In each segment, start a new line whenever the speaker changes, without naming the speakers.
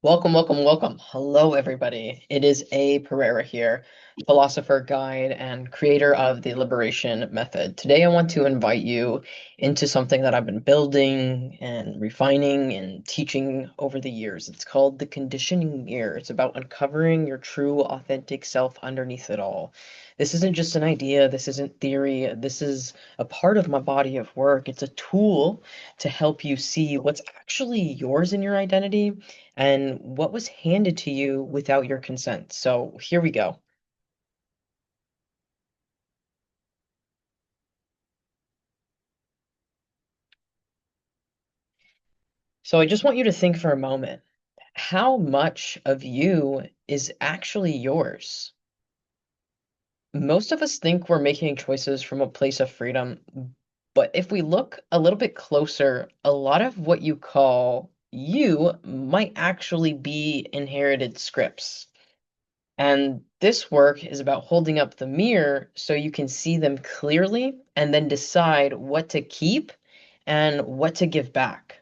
Welcome, welcome, welcome. Hello, everybody. It is A. Pereira here, philosopher, guide, and creator of the Liberation Method. Today, I want to invite you into something that I've been building and refining and teaching over the years. It's called the conditioning mirror. It's about uncovering your true, authentic self underneath it all. This isn't just an idea, this isn't theory, this is a part of my body of work. It's a tool to help you see what's actually yours in your identity and what was handed to you without your consent. So here we go. So I just want you to think for a moment, how much of you is actually yours? Most of us think we're making choices from a place of freedom, but if we look a little bit closer, a lot of what you call you might actually be inherited scripts. And this work is about holding up the mirror so you can see them clearly and then decide what to keep and what to give back.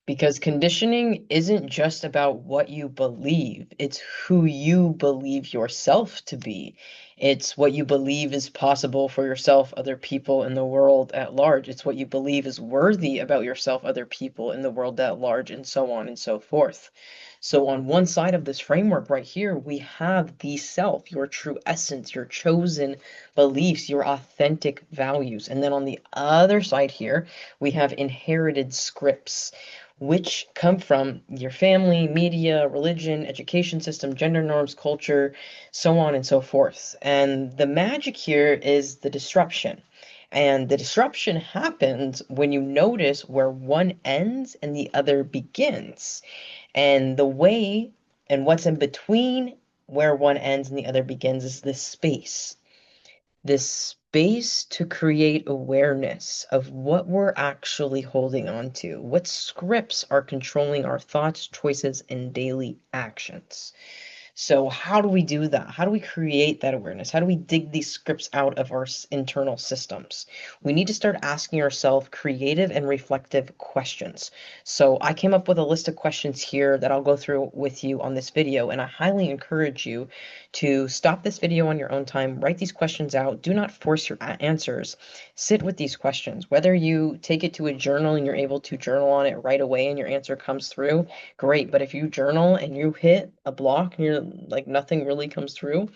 Because conditioning isn't just about what you believe, it's who you believe yourself to be. It's what you believe is possible for yourself, other people, in the world at large. It's what you believe is worthy about yourself, other people, in the world at large, and so on and so forth. So, on one side of this framework right here, we have the self, your true essence, your chosen beliefs, your authentic values. And then on the other side here, we have inherited scripts which come from your family, media, religion, education system, gender norms, culture, so on and so forth. And the magic here is the disruption. And the disruption happens when you notice where one ends and the other begins. And the way and what's in between where one ends and the other begins is this space to create awareness of what we're actually holding on to, what scripts are controlling our thoughts, choices, and daily actions. So, how do we do that? How do we create that awareness? How do we dig these scripts out of our internal systems? We need to start asking ourselves creative and reflective questions. So, I came up with a list of questions here that I'll go through with you on this video, and I highly encourage you to stop this video on your own time, write these questions out. Do not force your answers. Sit with these questions. Whether you take it to a journal and you're able to journal on it right away and your answer comes through, great. But if you journal and you hit a block and you're like nothing really comes through,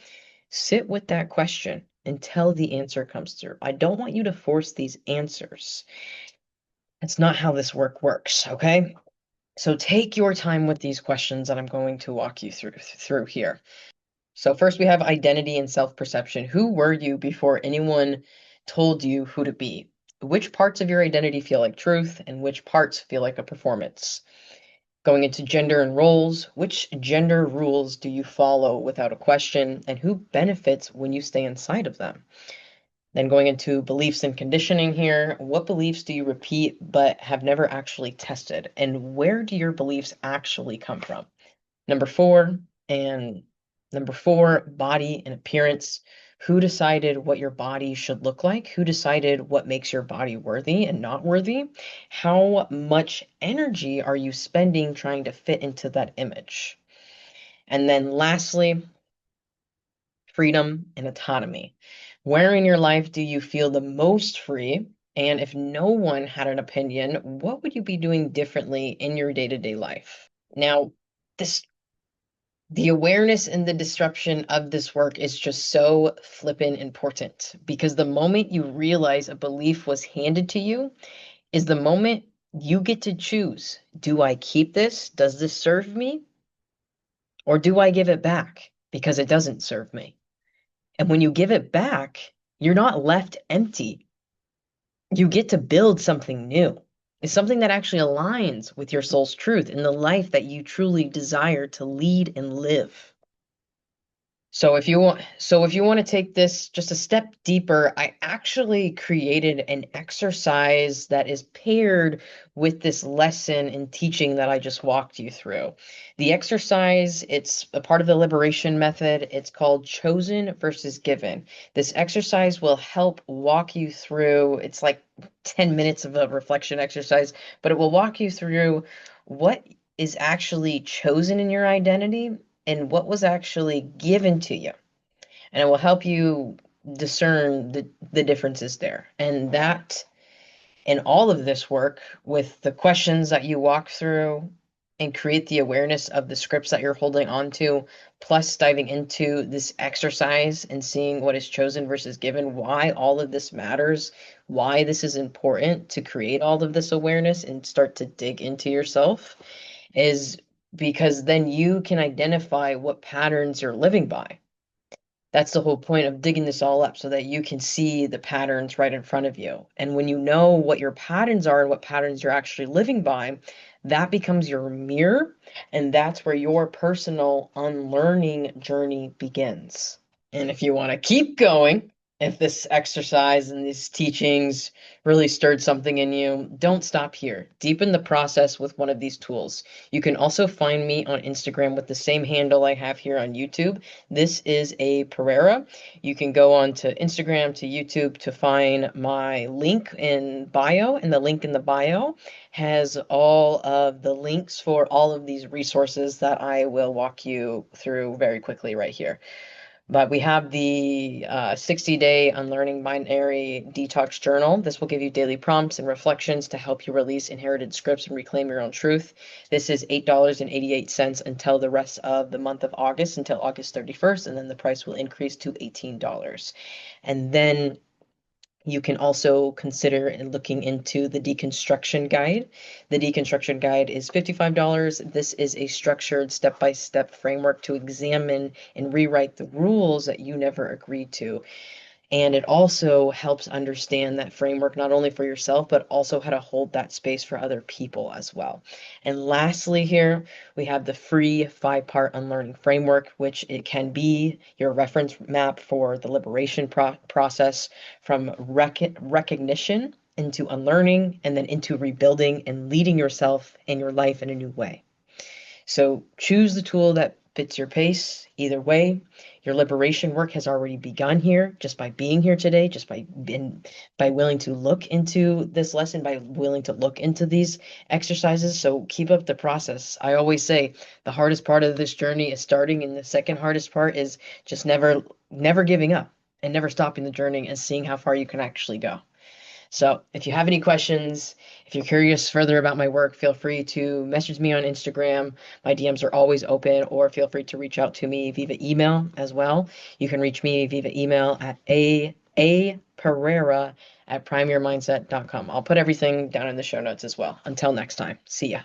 sit with that question until the answer comes through. I don't want you to force these answers. That's not how this work works, okay? So take your time with these questions that I'm going to walk you through here. So first we have identity and self-perception. Who were you before anyone told you who to be? Which parts of your identity feel like truth and which parts feel like a performance? Going into gender and roles, which gender rules do you follow without a question, and who benefits when you stay inside of them? Then going into beliefs and conditioning here, what beliefs do you repeat but have never actually tested, and where do your beliefs actually come from? Number four, and number four, body and appearance. Who decided what your body should look like? Who decided what makes your body worthy and not worthy? How much energy are you spending trying to fit into that image? And then lastly, freedom and autonomy. Where in your life do you feel the most free? And if no one had an opinion, what would you be doing differently in your day-to-day life? Now, this the awareness and the disruption of this work is just so flippin' important because the moment you realize a belief was handed to you is the moment you get to choose. Do I keep this? Does this serve me? Or do I give it back because it doesn't serve me? And when you give it back, you're not left empty. You get to build something new. It's something that actually aligns with your soul's truth in the life that you truly desire to lead and live. So if you want to take this just a step deeper, I actually created an exercise that is paired with this lesson and teaching that I just walked you through. The exercise, it's a part of the liberation method. It's called chosen versus given. This exercise will help walk you through, it's like 10 minutes of a reflection exercise, but it will walk you through what is actually chosen in your identity and what was actually given to you. And it will help you discern the differences there. And that, in all of this work, with the questions that you walk through and create the awareness of the scripts that you're holding on to, plus diving into this exercise and seeing what is chosen versus given, why all of this matters, why this is important to create all of this awareness and start to dig into yourself, is because then you can identify what patterns you're living by. That's the whole point of digging this all up so that you can see the patterns right in front of you. And when you know what your patterns are and what patterns you're actually living by, that becomes your mirror. And that's where your personal unlearning journey begins. And if you want to keep going, if this exercise and these teachings really stirred something in you, don't stop here. Deepen the process with one of these tools. You can also find me on Instagram with the same handle I have here on YouTube. This is a Pereira. You can go on to Instagram, to YouTube to find my link in bio, and the link in the bio has all of the links for all of these resources that I will walk you through very quickly right here. But we have the 60-day Unlearning Binary Detox Journal. This will give you daily prompts and reflections to help you release inherited scripts and reclaim your own truth. This is $8.88 until the rest of the month of August, until August 31st, and then the price will increase to $18. And then you can also consider looking into the deconstruction guide. The deconstruction guide is $55. This is a structured step-by-step framework to examine and rewrite the rules that you never agreed to. And it also helps understand that framework not only for yourself, but also how to hold that space for other people as well. And lastly, here we have the free 5-part unlearning framework, which it can be your reference map for the liberation process from recognition into unlearning and then into rebuilding and leading yourself and your life in a new way. So choose the tool that fits your pace. Either way, your liberation work has already begun here just by being here today, just by willing to look into this lesson, by willing to look into these exercises. So keep up the process. I always say the hardest part of this journey is starting, and the second hardest part is just never giving up and never stopping the journey and seeing how far you can actually go. So if you have any questions, if you're curious further about my work, feel free to message me on Instagram. My DMs are always open, or feel free to reach out to me via email as well. You can reach me via email at apereira@primeyourmindset.com. I'll put everything down in the show notes as well. Until next time, see ya.